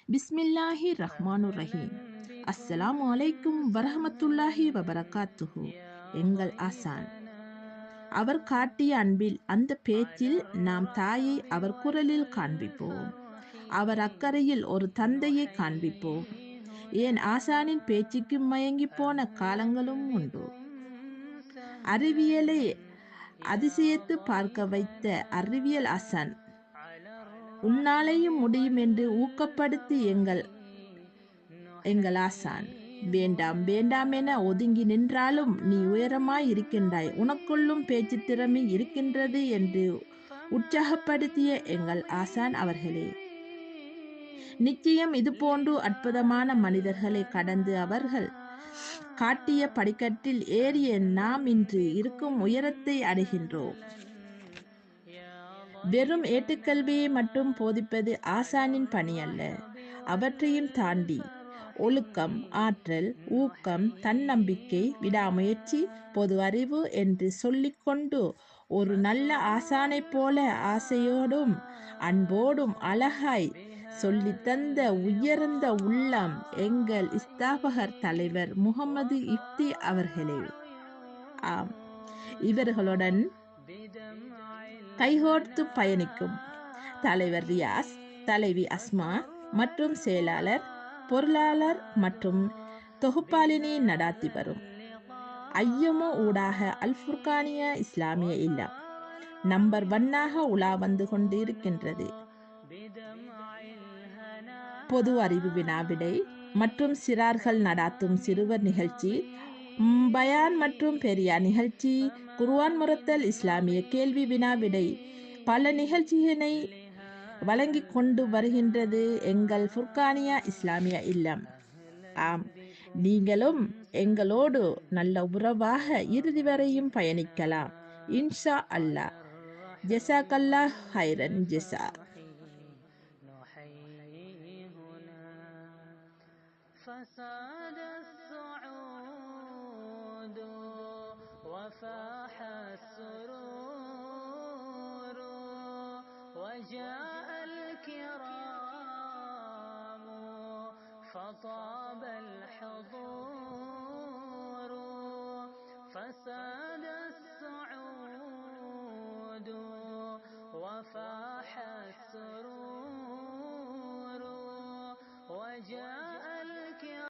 பிஸ்மில்லாஹி ரஹ்மானுர் ரஹீம். அஸ்ஸலாமு அலைக்கும் வரஹமத்துல்லாஹி வபரகாத்துஹு. எங்கள் ஆசான் அவர் காட்டிய அன்பில் அந்த பேச்சில் நாம் தாயை அவர் குரலில் காண்பிப்போம். அவர் அக்கறையில் ஒரு தந்தையை காண்பிப்போம். ஏன் ஆசானின் பேச்சுக்கு மயங்கி போன காலங்களும் உண்டு. அறிவியலை அதிசயத்து பார்க்க வைத்த அறிவியல் ஆசான் உன்னாலேயும் முடியும் என்று ஊக்கப்படுத்தி எங்கள் ஆசான் வேண்டாம் வேண்டாம் என ஒதுங்கி நின்றாலும் நீ உயரமாய் இருக்கின்றாய், உனக்குள்ளும் பேச்சு திறமை இருக்கின்றது என்று உற்சாகப்படுத்திய எங்கள் ஆசான் அவர்களே, நிச்சயம் இது போன்று அற்புதமான மனிதர்களை கடந்து அவர்கள் காட்டிய படிக்கட்டில் ஏறிய நாம் இன்று இருக்கும் உயரத்தை அடைகின்றோம். வெறும் ஏட்டுக்கல்வியை மட்டும் போதிப்பது ஆசானின் பணி அல்ல. அவற்றையும் தாண்டி ஒழுக்கம், ஆற்றல், ஊக்கம், தன்னம்பிக்கை, விடாமுயற்சி, பொது அறிவு என்று சொல்லிக்கொண்டு ஒரு நல்ல ஆசானைப் போல ஆசையோடும் அன்போடும் அழகாய் சொல்லித்தந்த உயர்ந்த உள்ளம் எங்கள் ஸ்தாபகர் தலைவர் முகமது இஃப்தி அவர்களே. ஆம், இவர்களுடன் கைகோர்த்து பயணிக்கும் தலைவர் ரியாஸ், தலைவி அஸ்மா மற்றும் செயலாளர், பொருளாளர் மற்றும் தொகுப்பாளினி நடாத்தி வரும் ஐயமோ ஊடாக அல் ஃபுர்கானியா இஸ்லாமிய இல்லம் நம்பர் 1 உலா வந்து கொண்டிருக்கின்றது. பொது அறிவு வினாவிடை மற்றும் சிறார்கள் நடாத்தும் சிறுவர் நிகழ்ச்சி, பயான் மற்றும் பெரியார் நிகழ்ச்சி, குர்ஆன் முரத்தல், இஸ்லாமிய கேள்வி வினாவிடை பல நிகழ்ச்சிகளை வழங்கி கொண்டு வருகின்றது எங்கள் ஃபுர்கானியா இஸ்லாமிய இல்லம். ஆம், நீங்களும் எங்களோடு நல்ல உறவாக இறுதி வரையும் பயணிக்கலாம் இன்ஷா அல்லாஹ். ஜஸாக்கல்லாஹ் ஹைரன் ஜஸா. فساد السعود وفاح السرور وجاء الكرام فطاب الحضور. فساد السعود وفاح السرور وجاء